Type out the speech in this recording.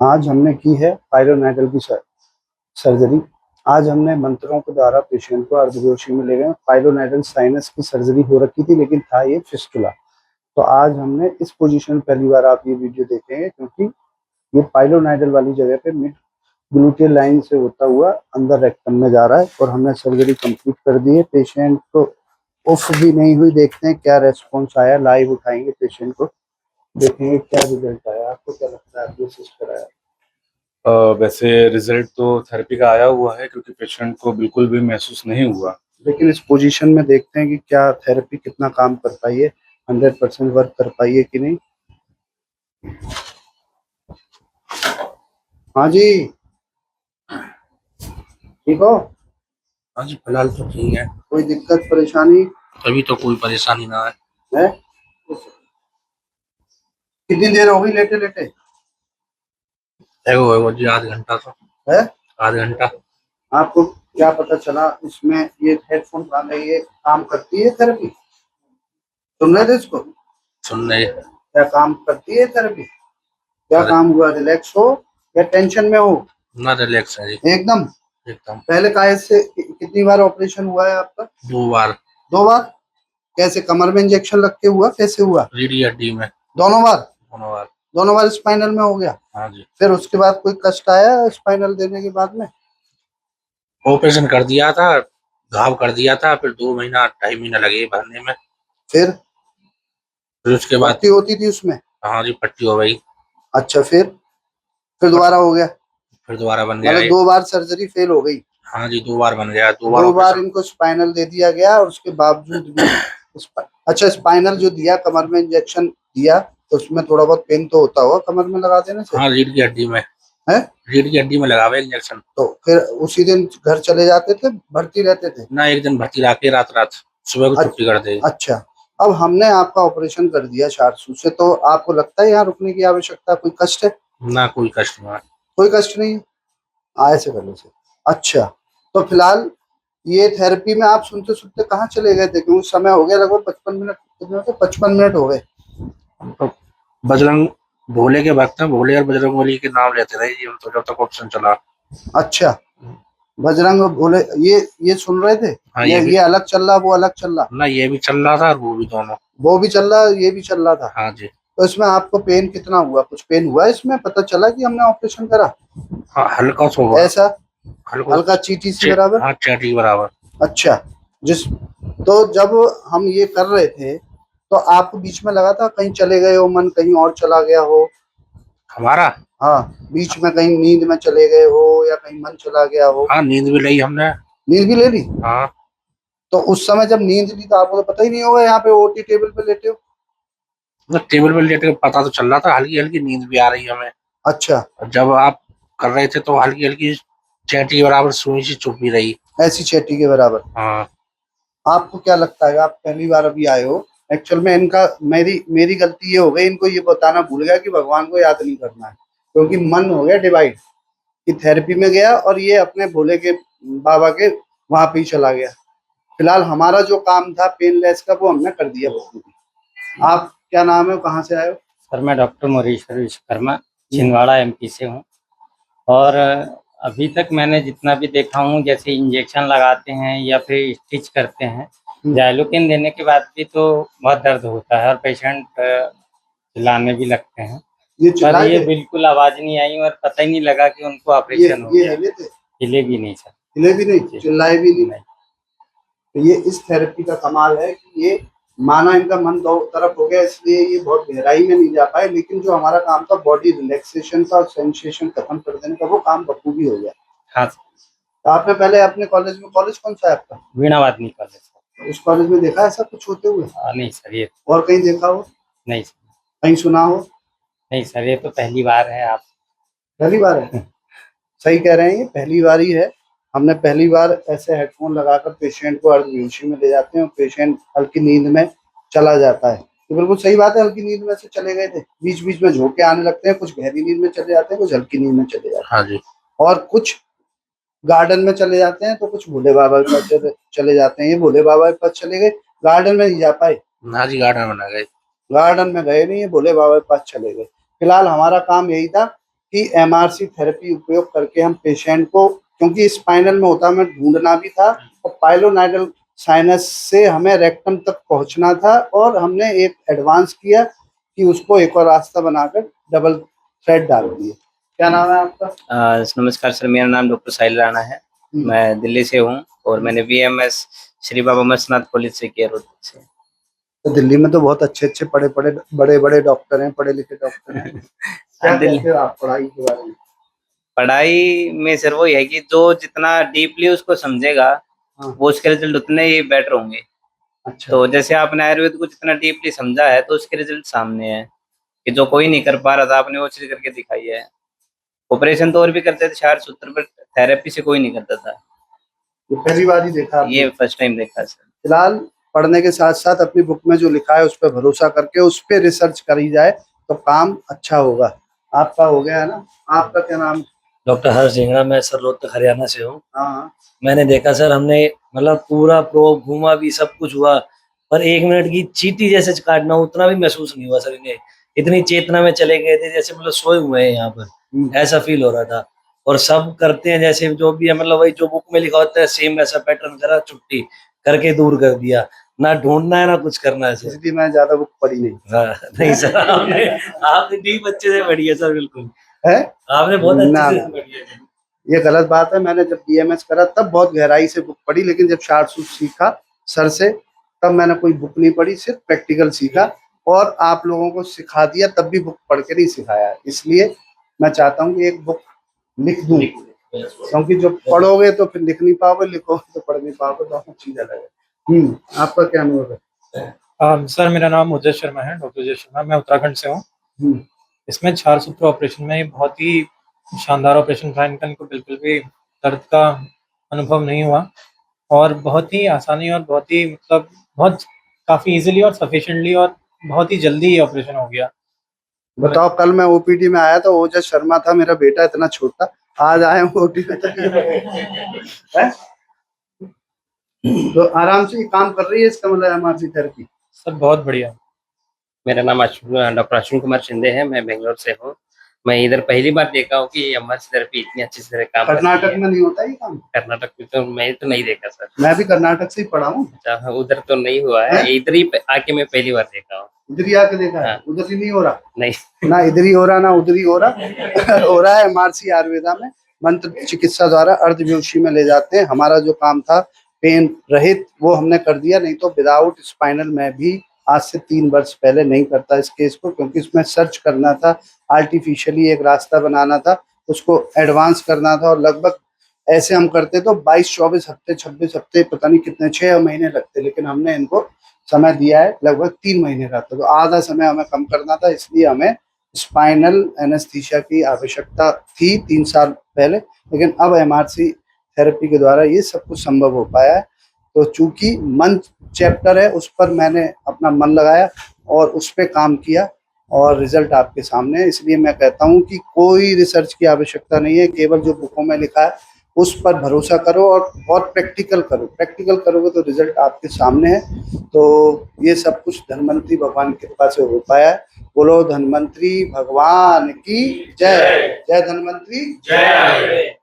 आज हमने की है पायरोनाइडल की सर्जरी। आज हमने मंत्रों के द्वारा पेशेंट को अर्धबेहोशी में ले गए। पायरोनाइडल साइनस की सर्जरी हो रखी थी, लेकिन था ये फिस्टुला। तो आज हमने इस पोजीशन पहली बार आप ये वीडियो देखेंगे, क्योंकि ये पायरोनाइडल वाली जगह पे मिड ग्लूटियल लाइन से होता हुआ अंदर रेक्टम में जा रहा है और हमने सर्जरी कंप्लीट कर दी है। पेशेंट को उफ भी नहीं हुई। देखते हैं क्या रेस्पॉन्स आया। लाइव उठाएंगे पेशेंट को, देखेंगे क्या रिजल्ट आया। आपको क्या लगता है, आपने सिस्टर आया? वैसे रिजल्ट तो थेरेपी का आया हुआ है, क्योंकि पेशेंट को बिल्कुल भी महसूस नहीं हुआ। लेकिन इस पोजीशन में देखते हैं कि क्या थेरेपी कितना काम कर पाई है, 100% वर्क कर पाई है कि नहीं। हाँ जी, ठीक हो? हाँ जी, फिलहाल तो ठीक है। कोई दिक्कत परेशानी अभी तो कोई परेशानी ना है। है? कितनी देर हो गई लेटे लेटे? है वो जी, आध घंटा तो है? आध घंटा। आपको क्या पता चला इसमें? ये हेडफोन वाला ये काम करती है थेरेपी? सुन रहे थे इसको? सुन रहे? क्या काम करती है थेरेपी? क्या अरे, काम हुआ? रिलैक्स हो या टेंशन में हो? ना रिलैक्स है जी, एकदम। एकदम। पहले काहे से कितनी बार ऑपरेशन हुआ है आपका? 2 बार। 2 बार? कैसे, कमर में इंजेक्शन लग के हुआ, कैसे हुआ? रीढ़ की हड्डी में। दोनों बार? दोनों बार। दोनों बार स्पाइनल में हो गया? हाँ जी। फिर उसके बाद कोई कष्ट आया स्पाइनल देने के बाद में? ऑपरेशन कर दिया था, घाव कर दिया था, फिर 2 महीना 2.5 महीना लगे भरने में। फिर उसके बाद पट्टी होती थी उसमें? हाँ जी, पट्टी हो गई। अच्छा, फिर दोबारा हो गया? फिर दोबारा बन गया मतलब ये। 2 बार सर्जरी फेल हो गई? हाँ जी, 2 बार बन गया। 2 बार 2 बार ऑपरेशन। इनको स्पाइनल दे दिया गया और उसके बावजूद भी अच्छा, स्पाइनल जो दिया, कमर में इंजेक्शन दिया, तो उसमें थोड़ा बहुत पेन तो होता होगा कमर में लगा देने से? हाँ, रीढ़ की हड्डी में। है? रीढ़ की हड्डी में लगावे इंजेक्शन। तो फिर उसी दिन घर चले जाते थे, भर्ती रहते थे? ना, एक दिन भर्ती रखे, रात रात सुबह को छुट्टी कर दे। अच्छा, अब हमने आपका ऑपरेशन कर दिया 400 से, तो आपको लगता है यहाँ रुकने की आवश्यकता, कोई कष्ट है? ना, कोई कष्ट नहीं। कोई कष्ट नहीं है? ऐसे कर लो से। अच्छा, तो फिलहाल ये थेरेपी में आप सुनते सुनते कहाँ चले गए थे? क्योंकि समय हो गया लगभग 55 मिनट। कितने होते? 55 मिनट हो गए। तो बजरंग भोले के भक्त हैं, भोले और बजरंग बली के नाम लेते रहे जी हम तो, जब तक ऑप्शन चला। अच्छा, बजरंग भोले ये सुन रहे थे? हाँ, ये अलग चल रहा, वो अलग चल रहा? ना, ये भी चल रहा था और वो भी, दोनों। वो भी चल रहा, ये भी चल रहा था? हाँ जी। तो इसमें आपको पेन कितना हुआ? कुछ पेन हुआ इसमें? पता चला कि हमने ऑपरेशन करा? हाँ, हल्का सा हुआ। ऐसा हल्का। हल्का चीटी सी बराबर? हाँ, चैटी बराबर। अच्छा, जिस तो जब हम ये कर रहे थे तो आपको बीच में लगा था कहीं चले गए हो, मन कहीं और चला गया हो? हमारा। हाँ, बीच में कहीं नींद में चले गए हो या कहीं मन चला गया हो? हाँ, नींद भी ली हमने। नींद भी ले ली? हाँ। तो उस समय जब नींद ली तो आपको तो पता ही नहीं होगा यहाँ पे ओटी टेबल पे लेटे हो? ना, टेबल पर लेट के पता तो चल रहा था, हल्की हल्की नींद भी आ रही है हमें। अच्छा, और जब आप कर रहे थे तो हल्की हल्की चैटी के बराबर सुई सी चुप भी रही। ऐसी चेटी के बराबर? हाँ। आपको क्या लगता है, आप पहली बार अभी आए हो, एक्चुअल में इनका मेरी मेरी गलती ये हो गई, इनको ये बताना भूल गया कि भगवान को याद नहीं करना है, क्योंकि मन हो गया डिवाइड कि थेरेपी में गया और ये अपने भोले के बाबा के वहां पे ही चला गया। फिलहाल हमारा जो काम था पेनलेस का, वो हमने कर दिया बखूबी। आप क्या नाम है, कहाँ से आए हो? सर, मैं डॉक्टर मोरेश्वर विश्वकर्मा छिंदवाड़ा एमपी से हूँ। और अभी तक मैंने जितना भी देखा हूँ, जैसे इंजेक्शन लगाते हैं या फिर स्टिच करते हैं, जाइलोकेन देने के बाद भी तो बहुत दर्द होता है और पेशेंट चिल्लाने भी लगते हैं। पर ये बिल्कुल आवाज नहीं आई और पता ही नहीं लगा कि उनको ऑपरेशन हो गया। हिले भी नहीं सर। हिले भी नहीं, चिल्लाए भी नहीं? तो ये इस थेरेपी का कमाल है कि ये माना इनका मन दो तरफ हो गया, इसलिए ये बहुत गहराई में नहीं जा पाए, लेकिन जो हमारा काम था बॉडी रिलैक्सेशन का और सेंसेशन खत्म कर देने का, वो काम बखूबी हो गया। हाँ। तो आपने पहले अपने कॉलेज में, कॉलेज कौन सा है आपका? वीणा वादनी कॉलेज। उस कॉलेज में देखा ऐसा कुछ होते हुए? नहीं सर, ये और कहीं देखा हो? नहीं सर। कहीं सुना हो? नहीं सर, ये तो पहली बार है। आप पहली बार है? सही कह रहे हैं, ये पहली बार ही है। हमने पहली बार ऐसे हेडफोन लगाकर पेशेंट को अर्धबेहोशी में ले जाते हैं और पेशेंट हल्की नींद में चला जाता है। तो बिल्कुल सही बात है, हल्की नींद में से चले गए थे। बीच बीच में झोंके आने लगते हैं, कुछ गहरी नींद में चले जाते हैं, कुछ हल्की नींद में चले जाते हैं। हाँ जी। और कुछ गार्डन में चले जाते हैं, तो कुछ भोले बाबा के पास चले जाते हैं। ये भोले बाबा के पास चले गए, गार्डन में नहीं जा पाए। हाँ जी, गार्डन में ना गए। गार्डन में गए नहीं, ये भोले बाबा के पास चले गए। फिलहाल हमारा काम यही था कि एमआरसी थेरेपी उपयोग करके हम पेशेंट को, क्योंकि स्पाइनल में होता हमें ढूंढना भी था और पाइलोनाइडल साइनस से हमें रेक्टम तक पहुंचना था, और हमने एक एडवांस किया कि उसको एक और रास्ता बनाकर डबल थ्रेड डाल दिए। क्या नाम है आपका? नमस्कार सर, मेरा नाम डॉक्टर साहिल राणा है। मैं दिल्ली से हूँ और मैंने बीएमएस श्री बाबा मर्सनाथ कॉलेज से किया, रोहतक से। तो दिल्ली में तो बहुत अच्छे बड़े बड़े डॉक्टर हैं, पढ़े लिखे डॉक्टर हैं। क्या कहते हो आप पढ़ाई के बारे में? पढ़ाई में सर वही है कि जो जितना डीपली उसको समझेगा हाँ। वो उसके रिजल्ट उतने ही बेटर होंगे। अच्छा। तो जैसे आपने आयुर्वेद को जितना डीपली समझा है तो उसके रिजल्ट सामने है कि जो कोई नहीं कर पा रहा था आपने वो चीज करके दिखाई है। ऑपरेशन तो और भी करते थे 4 सूत्र, पर थेरेपी से कोई नहीं करता था। ये पहली बार ही देखा आपने? ये फर्स्ट टाइम देखा सर। फिलहाल पढ़ने के साथ साथ अपनी बुक में जो लिखा है उस पर भरोसा करके उस पर रिसर्च करी जाए तो काम अच्छा होगा। आपका हो गया है ना? आपका क्या नाम है? डॉक्टर हर्ष झिंगड़ा, मैं सर रोहतक हरियाणा से हूँ। हाँ। मैंने देखा सर, हमने मतलब पूरा प्रो घूमा भी, सब कुछ हुआ, पर 1 मिनट की चींटी जैसे काटना उतना भी महसूस नहीं हुआ सर। इन्हें इतनी चेतना में चले गए थे जैसे मतलब सोए हुए हैं यहाँ पर, ऐसा फील हो रहा था। और सब करते हैं जैसे जो भी है, मतलब वही जो बुक में लिखा होता है सेम वैसा पैटर्न करा, छुट्टी करके दूर कर दिया। ना ढूंढना है ना कुछ करना है सर। इसलिए मैं ज्यादा बुक पढ़ी नहीं। हाँ, नहीं सर, आपने डीप अच्छे से पढ़ी है सर, बिल्कुल है, आपने बहुत ना, अच्छे ना। से पढ़ी है। ये गलत बात है। मैंने जब बीएमएस करा तब बहुत गहराई से बुक पढ़ी, लेकिन जब शार्ट सूट सीखा सर से तब मैंने कोई बुक नहीं पढ़ी, सिर्फ प्रैक्टिकल सीखा और आप लोगों को सिखा दिया, तब भी बुक पढ़ के नहीं सिखाया। इसलिए मैं चाहता हूँ कि एक बुक लिख दूं, क्योंकि जो पढ़ोगे तो फिर लिख नहीं पाओगे, लिखोगे तो पढ़ नहीं पाओगे, दोनों चीज अलग है। आपका क्या अनुभव है? सर मेरा नाम उदय शर्मा है, डॉक्टर उदय शर्मा। मैं उत्तराखंड से हूँ। इसमें 4 सूत्र ऑपरेशन में बहुत ही शानदार ऑपरेशन था इनका। इनको बिल्कुल भी दर्द का अनुभव नहीं हुआ और बहुत ही आसानी और बहुत ही मतलब बहुत काफ़ी इजीली और सफिशिएंटली और बहुत ही जल्दी ये ऑपरेशन हो गया। बताओ, कल मैं ओपीडी में आया था, ओजस शर्मा था मेरा बेटा, इतना छोटा, आज आया हूँ ओपीडी में। तो आराम से काम कर रही है इसका मतलब एमआरसी थेरेपी? सब बहुत बढ़िया। मेरा नाम डॉक्टर अश्विन कुमार शिंदे है। मैं बेंगलोर से हूँ। मैं इधर पहली बार देखा हूँ कि एमआरसी थेरेपी इतनी अच्छी तरह काम करती है। कर्नाटक में नहीं होता ये काम? कर्नाटक में तो मैं तो नहीं देखा सर। मैं भी कर्नाटक से ही पढ़ा हूँ। उधर तो नहीं हुआ है, इधर ही आके मैं पहली बार देखा हूँ। इधर ही आके देखा है? हाँ। उधर ही नहीं हो रहा? नहीं ना इधर ही हो रहा ना उधर ही हो रहा। हो रहा है एमआरसी आयुर्वेदा में मंत्र चिकित्सा द्वारा अर्धव्यूशी में ले जाते हैं। हमारा जो काम था पेन रहित वो हमने कर दिया, नहीं तो विदाउट स्पाइनल में भी आज से 3 वर्ष पहले नहीं करता इस केस को, क्योंकि इसमें सर्च करना था, आर्टिफिशियली एक रास्ता बनाना था, उसको एडवांस करना था, और लगभग ऐसे हम करते तो 22-24 हफ्ते 26 हफ्ते पता नहीं कितने 6 महीने लगते, लेकिन हमने इनको समय दिया है लगभग 3 महीने का। तो आधा समय हमें कम करना था, इसलिए हमें स्पाइनल एनेस्थीसिया की आवश्यकता थी 3 साल पहले, लेकिन अब एमआरसी थेरेपी के द्वारा ये सब कुछ संभव हो पाया है। तो चूंकि मन चैप्टर है उस पर मैंने अपना मन लगाया और उस पर काम किया और रिजल्ट आपके सामने है। इसलिए मैं कहता हूँ कि कोई रिसर्च की आवश्यकता नहीं है, केवल जो बुकों में लिखा है उस पर भरोसा करो और प्रैक्टिकल करो। प्रैक्टिकल करोगे तो रिजल्ट आपके सामने है। तो ये सब कुछ धन्वंतरी भगवान की कृपा से हो पाया है। बोलो धन्वंतरी भगवान की जय। जय धन्वंतरी, जय।